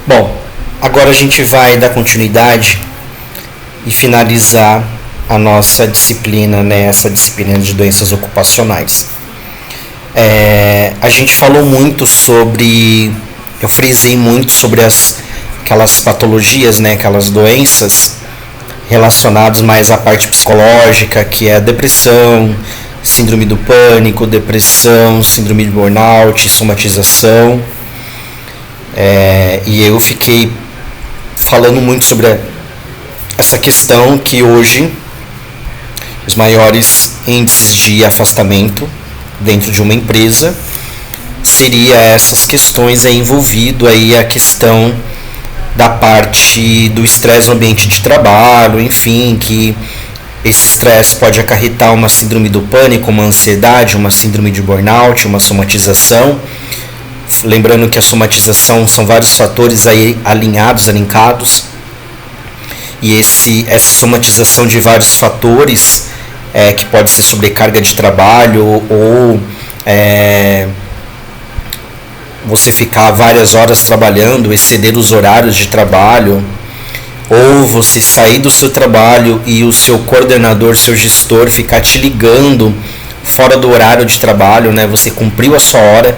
Bom, agora a gente vai dar continuidade e finalizar a nossa disciplina, né, essa disciplina de doenças ocupacionais. A gente falou muito sobre, eu frisei muito sobre aquelas patologias, né, aquelas doenças relacionadas mais à parte psicológica, que é a depressão, síndrome do pânico, depressão, síndrome de burnout, somatização. E eu fiquei falando muito sobre essa questão que hoje os maiores índices de afastamento dentro de uma empresa seria essas questões envolvido aí a questão da parte do estresse no ambiente de trabalho, enfim, que esse estresse pode acarretar uma síndrome do pânico, uma ansiedade, uma síndrome de burnout, uma somatização. Lembrando que a somatização são vários fatores aí alinhados, alincados, e essa somatização de vários fatores, que pode ser sobrecarga de trabalho ou você ficar várias horas trabalhando, exceder os horários de trabalho, ou você sair do seu trabalho e o seu coordenador, seu gestor ficar te ligando fora do horário de trabalho, né? Você cumpriu a sua hora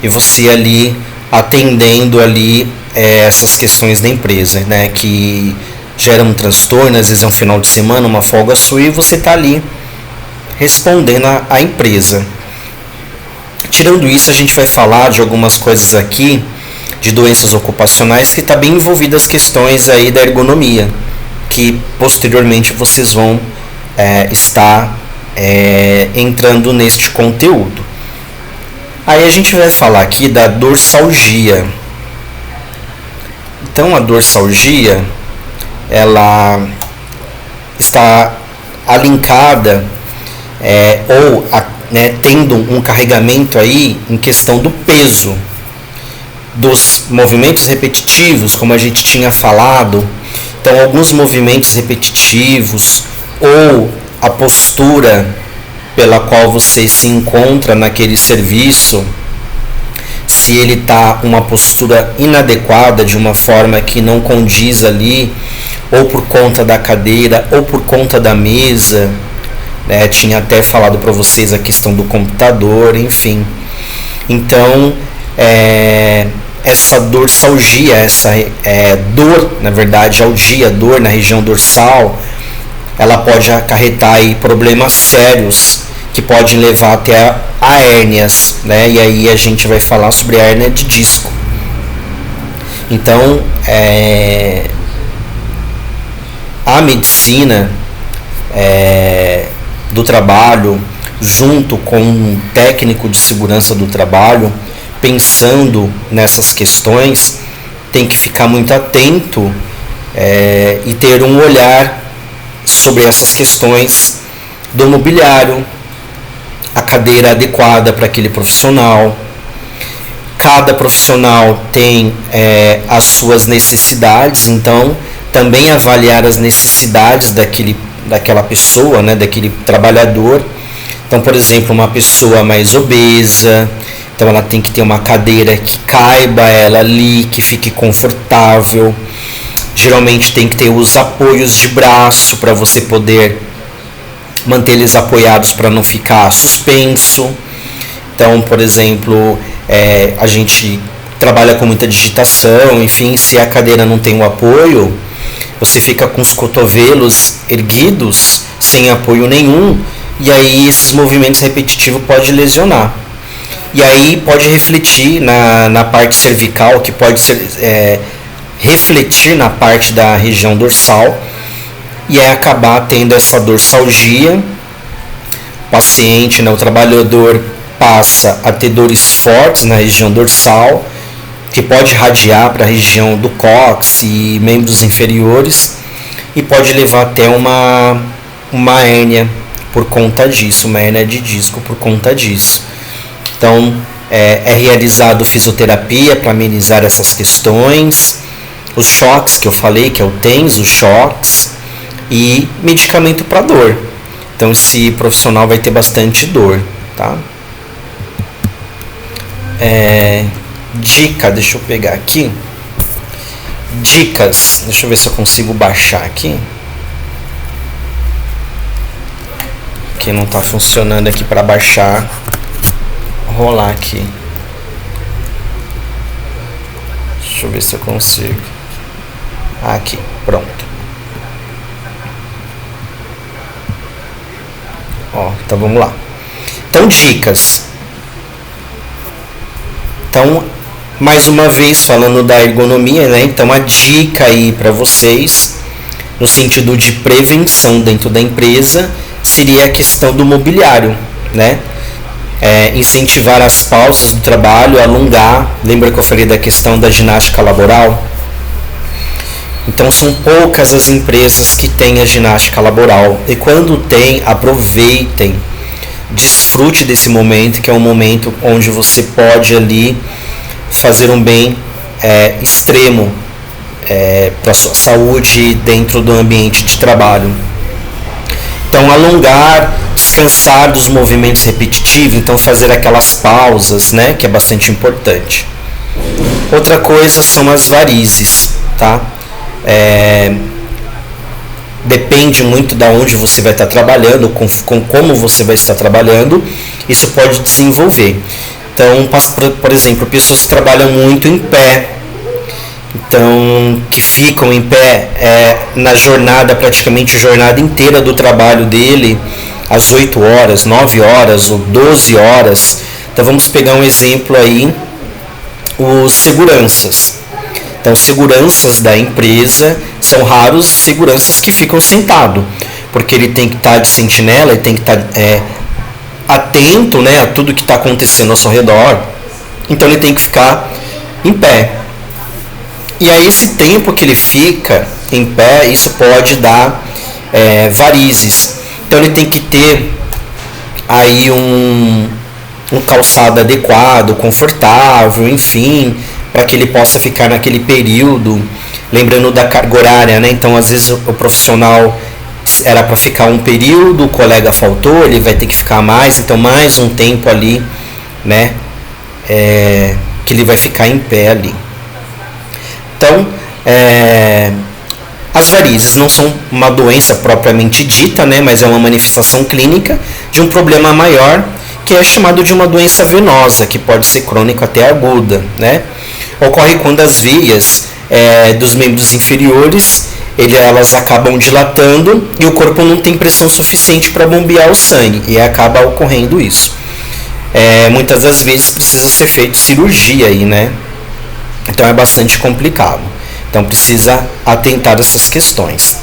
e você ali atendendo ali essas questões da empresa, né? Que gera um transtorno, às vezes é um final de semana, uma folga sua, e você está ali respondendo à empresa. Tirando isso, a gente vai falar de algumas coisas aqui de doenças ocupacionais que está bem envolvidas as questões aí da ergonomia, que posteriormente vocês vão estar entrando neste conteúdo. Aí a gente vai falar aqui da dorsalgia. Então a dorsalgia, ela está alinkada tendo um carregamento aí em questão do peso, dos movimentos repetitivos, como a gente tinha falado. Então alguns movimentos repetitivos ou a postura pela qual você se encontra naquele serviço, se ele está uma postura inadequada, de uma forma que não condiz ali, ou por conta da cadeira, ou por conta da mesa, né? Tinha até falado para vocês a questão do computador, enfim. Então, essa dorsalgia, essa dor, na verdade, algia, dor na região dorsal, ela pode acarretar aí problemas sérios que podem levar até a hérnias, né? E aí a gente vai falar sobre a hérnia de disco. Então, a medicina do trabalho, junto com um técnico de segurança do trabalho, pensando nessas questões, tem que ficar muito atento e ter um olhar sobre essas questões do mobiliário, a cadeira adequada para aquele profissional. Cada profissional tem as suas necessidades, então também avaliar as necessidades daquela pessoa, né, daquele trabalhador. Então, por exemplo, uma pessoa mais obesa, então ela tem que ter uma cadeira que caiba ela ali, que fique confortável. Geralmente tem que ter os apoios de braço para você poder manter eles apoiados para não ficar suspenso. Então, por exemplo, a gente trabalha com muita digitação, enfim, se a cadeira não tem o apoio, você fica com os cotovelos erguidos, sem apoio nenhum, e aí esses movimentos repetitivos podem lesionar. E aí pode refletir na parte cervical, que pode refletir na parte da região dorsal, e aí acabar tendo essa dorsalgia. O paciente, né, o trabalhador, passa a ter dores fortes na região dorsal, que pode irradiar para a região do cóccix e membros inferiores, e pode levar até uma hérnia por conta disso, uma hérnia de disco por conta disso. Então, é realizado fisioterapia para amenizar essas questões, os choques que eu falei, que é o TENS, os choques, e medicamento para dor. Então, esse profissional vai ter bastante dor, tá? Dica, deixa eu pegar aqui. Dicas. Deixa eu ver se eu consigo baixar aqui. Que não está funcionando aqui para baixar. Vou rolar aqui. Deixa eu ver se eu consigo. Aqui, pronto. Ó, então vamos lá. Então, dicas. Então, mais uma vez falando da ergonomia, né? Então, a dica aí para vocês, no sentido de prevenção dentro da empresa, seria a questão do mobiliário, né? Incentivar as pausas do trabalho, alongar. Lembra que eu falei da questão da ginástica laboral? Então são poucas as empresas que têm a ginástica laboral. E quando tem, aproveitem, desfrute desse momento, que é um momento onde você pode ali fazer um bem extremo para a sua saúde dentro do ambiente de trabalho. Então alongar, descansar dos movimentos repetitivos, então fazer aquelas pausas, né, que é bastante importante. Outra coisa são as varizes, tá? Depende muito de onde você vai estar trabalhando, com como você vai estar trabalhando, isso pode desenvolver. Então, por exemplo, pessoas que trabalham muito em pé, então que ficam em pé na jornada, praticamente a jornada inteira do trabalho dele, às 8 horas, 9 horas ou 12 horas. Então vamos pegar um exemplo aí, os seguranças. Então, seguranças da empresa, são raros seguranças que ficam sentados, porque ele tem que estar de sentinela, ele tem que estar atento, né, a tudo que está acontecendo ao seu redor, então ele tem que ficar em pé. E aí esse tempo que ele fica em pé, isso pode dar varizes. Então ele tem que ter aí um calçado adequado, confortável, enfim, para que ele possa ficar naquele período, lembrando da carga horária, né? Então, às vezes o profissional era para ficar um período, o colega faltou, ele vai ter que ficar mais, então mais um tempo ali, né? Que ele vai ficar em pé ali. Então, as varizes não são uma doença propriamente dita, né? Mas é uma manifestação clínica de um problema maior, que é chamado de uma doença venosa, que pode ser crônica até aguda, né? Ocorre quando as veias dos membros inferiores elas acabam dilatando e o corpo não tem pressão suficiente para bombear o sangue, e acaba ocorrendo isso. Muitas das vezes precisa ser feita cirurgia aí, né? Então é bastante complicado. Então precisa atentar a essas questões.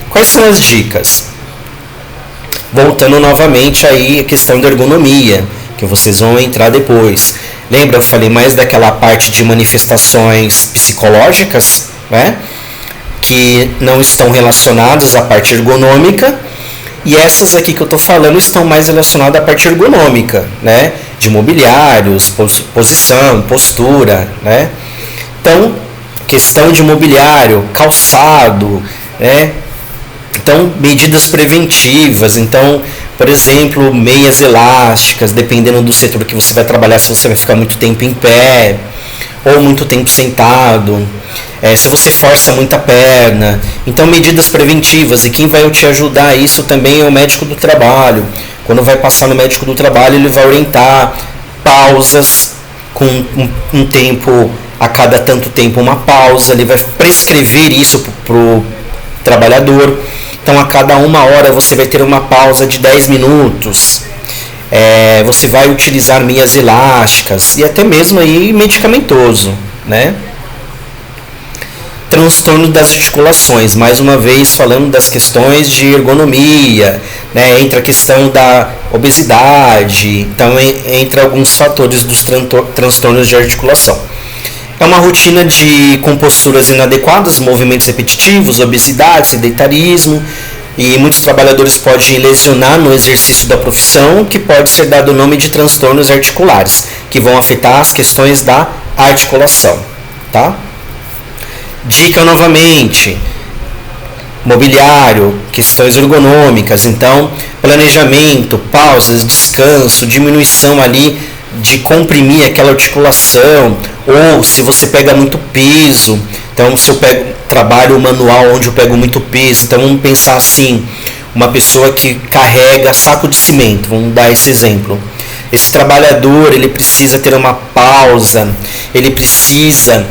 Quais são as dicas? Voltando novamente aí a questão da ergonomia, que vocês vão entrar depois. Lembra, eu falei mais daquela parte de manifestações psicológicas, né? Que não estão relacionadas à parte ergonômica, e essas aqui que eu estou falando estão mais relacionadas à parte ergonômica, né? De mobiliários, posição, postura, né? Então, questão de mobiliário, calçado, né? Então, medidas preventivas. Então, por exemplo, meias elásticas, dependendo do setor que você vai trabalhar, se você vai ficar muito tempo em pé ou muito tempo sentado, se você força muito a perna. Então, medidas preventivas, e quem vai te ajudar a isso também é o médico do trabalho. Quando vai passar no médico do trabalho, ele vai orientar pausas com um tempo, a cada tanto tempo uma pausa, ele vai prescrever isso para o trabalhador. Então, a cada 1 hora você vai ter uma pausa de 10 minutos. Você vai utilizar meias elásticas e até mesmo aí medicamentoso, né? Transtorno das articulações, mais uma vez falando das questões de ergonomia, né? Entra a questão da obesidade, então entra alguns fatores dos transtornos de articulação. É uma rotina com posturas inadequadas, movimentos repetitivos, obesidade, sedentarismo, e muitos trabalhadores podem lesionar no exercício da profissão, que pode ser dado o nome de transtornos articulares, que vão afetar as questões da articulação, tá? Dica novamente, mobiliário, questões ergonômicas, então planejamento, pausas, descanso, diminuição ali de comprimir aquela articulação, ou se você pega muito peso, Então, se eu pego trabalho manual onde eu pego muito peso, então vamos pensar assim, uma pessoa que carrega saco de cimento, vamos dar esse exemplo. Esse trabalhador, ele precisa ter uma pausa, ele precisa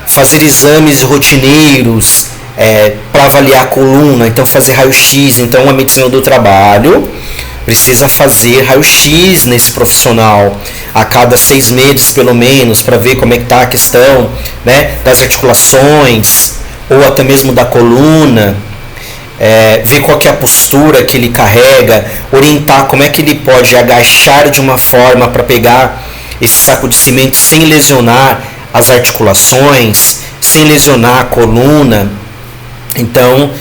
fazer exames rotineiros para avaliar a coluna, então fazer raio-x. Então a medicina do trabalho precisa fazer raio-x nesse profissional a cada 6 meses pelo menos, para ver como é que está a questão, né, das articulações ou até mesmo da coluna. Ver qual que é a postura que ele carrega, orientar como é que ele pode agachar de uma forma para pegar esse saco de cimento sem lesionar as articulações, sem lesionar a coluna. Então,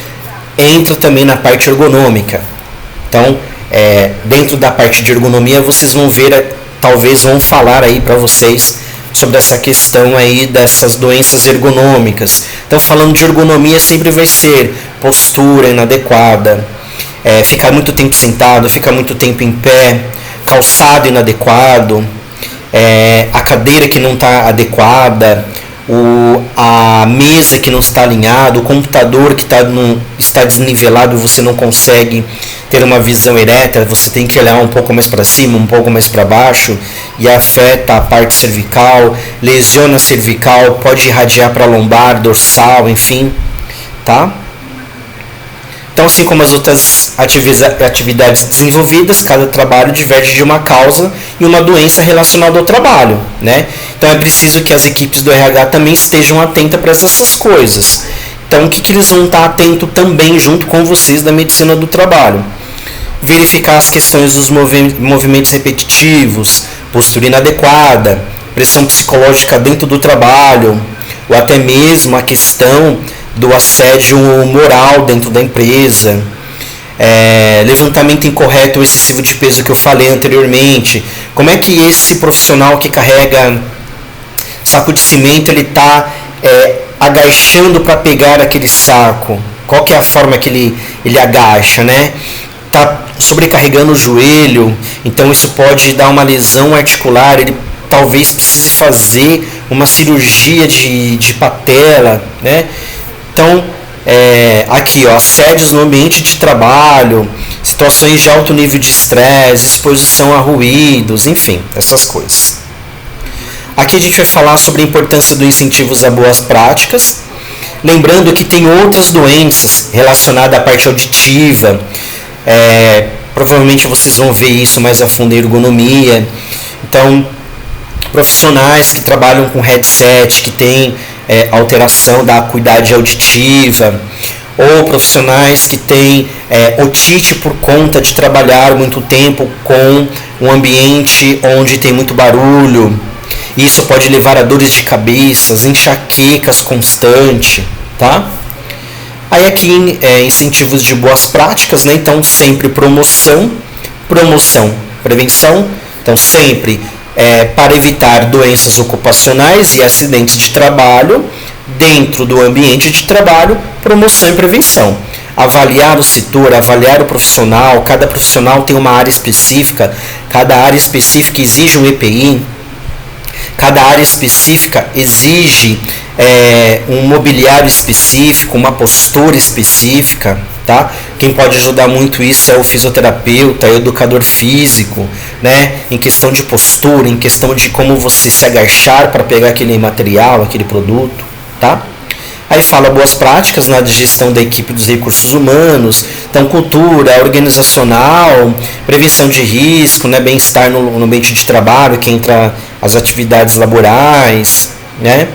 entra também na parte ergonômica. Então, dentro da parte de ergonomia, vocês vão ver, talvez vão falar aí para vocês sobre essa questão aí dessas doenças ergonômicas. Então, falando de ergonomia, sempre vai ser postura inadequada, ficar muito tempo sentado, ficar muito tempo em pé, calçado inadequado, a cadeira que não está adequada, a mesa que não está alinhada, o computador que está desnivelado e você não consegue ter uma visão ereta, você tem que olhar um pouco mais para cima, um pouco mais para baixo, e afeta a parte cervical, lesiona a cervical, pode irradiar para lombar, dorsal, enfim, tá? Então, assim como as outras atividades desenvolvidas, cada trabalho diverge de uma causa e uma doença relacionada ao trabalho, né? Então, é preciso que as equipes do RH também estejam atentas para essas coisas. Então, o que eles vão estar atentos também junto com vocês da medicina do trabalho? Verificar as questões dos movimentos repetitivos, postura inadequada, pressão psicológica dentro do trabalho, ou até mesmo a questão do assédio moral dentro da empresa, levantamento incorreto ou excessivo de peso que eu falei anteriormente. Como é que esse profissional que carrega saco de cimento, ele está agachando para pegar aquele saco? Qual que é a forma que ele agacha, né? Está sobrecarregando o joelho, então isso pode dar uma lesão articular, ele talvez precise fazer uma cirurgia de patela, né? Então, aqui, ó, assédios no ambiente de trabalho, situações de alto nível de estresse, exposição a ruídos, enfim, essas coisas. Aqui a gente vai falar sobre a importância dos incentivos a boas práticas, lembrando que tem outras doenças relacionadas à parte auditiva, provavelmente vocês vão ver isso mais a fundo em ergonomia. Então, profissionais que trabalham com headset, que tem alteração da acuidade auditiva, ou profissionais que têm otite por conta de trabalhar muito tempo com um ambiente onde tem muito barulho. Isso pode levar a dores de cabeça, enxaquecas constantes, tá? Aí aqui incentivos de boas práticas, né? Então sempre promoção, prevenção. Então sempre para evitar doenças ocupacionais e acidentes de trabalho dentro do ambiente de trabalho, promoção e prevenção. Avaliar o setor, avaliar o profissional, cada profissional tem uma área específica, cada área específica exige um EPI, cada área específica exige um mobiliário específico, uma postura específica, tá? Quem pode ajudar muito isso é o fisioterapeuta, o educador físico, né? Em questão de postura, em questão de como você se agachar para pegar aquele material, aquele produto, tá? Aí fala boas práticas na gestão da equipe dos recursos humanos, então cultura organizacional, prevenção de risco, né? Bem-estar no ambiente de trabalho, que entra as atividades laborais, né?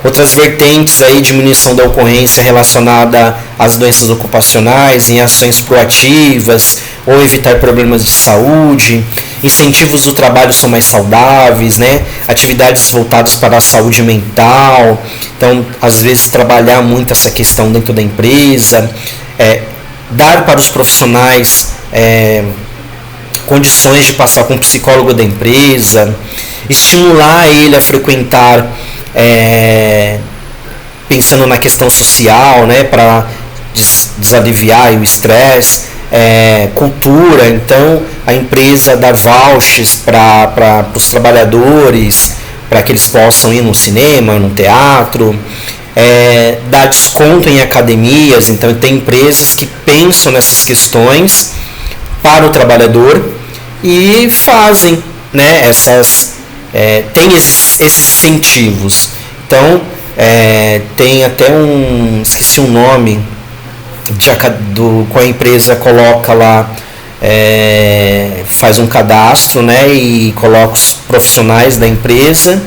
Outras vertentes aí, diminuição da ocorrência relacionada às doenças ocupacionais, em ações proativas ou evitar problemas de saúde. Incentivos do trabalho são mais saudáveis, né? Atividades voltadas para a saúde mental. Então, às vezes, trabalhar muito essa questão dentro da empresa. Dar para os profissionais condições de passar com o psicólogo da empresa. Estimular ele a frequentar, pensando na questão social, né, para desaliviar o estresse, cultura, então a empresa dar vouchers para os trabalhadores, para que eles possam ir no cinema, no teatro, dar desconto em academias. Então tem empresas que pensam nessas questões para o trabalhador e fazem, né, tem esses incentivos. Então tem até esqueci o nome, com a empresa coloca lá, faz um cadastro, né, e coloca os profissionais da empresa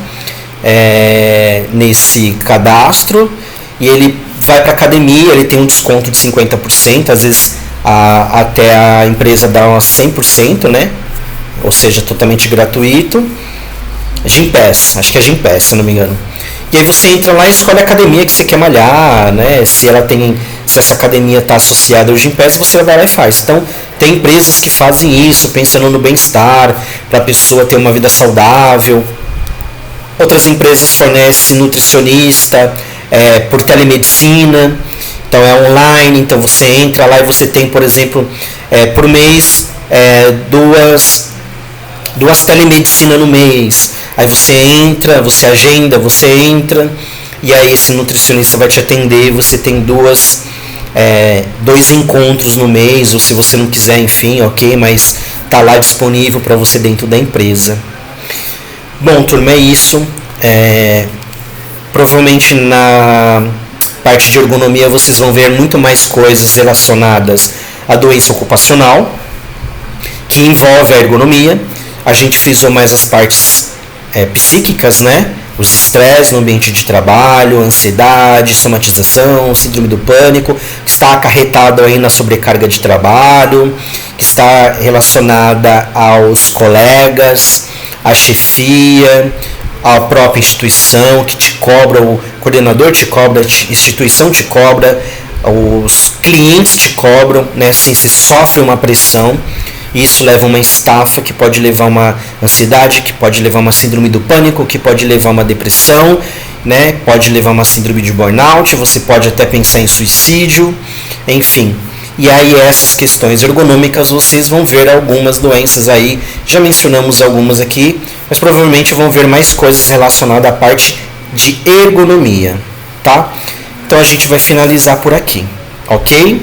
nesse cadastro, e ele vai para a academia, ele tem um desconto de 50%, às vezes até a empresa dá uma 100%, né, ou seja, totalmente gratuito. Gympass, acho que é Gympass, se não me engano. E aí você entra lá e escolhe a academia que você quer malhar, né? Se essa academia está associada ao Gympass, você vai lá e faz. Então, tem empresas que fazem isso, pensando no bem-estar, para a pessoa ter uma vida saudável. Outras empresas fornecem nutricionista por telemedicina, então é online, então você entra lá e você tem, por exemplo, por mês, duas telemedicina no mês. Aí você entra, você agenda, você entra, e aí esse nutricionista vai te atender. Você tem dois encontros no mês, ou se você não quiser, enfim, ok, mas tá lá disponível para você dentro da empresa. Bom, turma, é isso. Provavelmente na parte de ergonomia vocês vão ver muito mais coisas relacionadas à doença ocupacional, que envolve a ergonomia. A gente frisou mais as partes psíquicas, né? Os estresses no ambiente de trabalho, ansiedade, somatização, síndrome do pânico, que está acarretado aí na sobrecarga de trabalho, que está relacionada aos colegas, à chefia, à própria instituição que te cobra, o coordenador te cobra, a instituição te cobra, os clientes te cobram, né? Assim, se sofre uma pressão. Isso leva a uma estafa, que pode levar a uma ansiedade, que pode levar a uma síndrome do pânico, que pode levar a uma depressão, né? Pode levar a uma síndrome de burnout, você pode até pensar em suicídio, enfim. E aí essas questões ergonômicas vocês vão ver algumas doenças aí, já mencionamos algumas aqui, mas provavelmente vão ver mais coisas relacionadas à parte de ergonomia, tá? Então a gente vai finalizar por aqui, ok?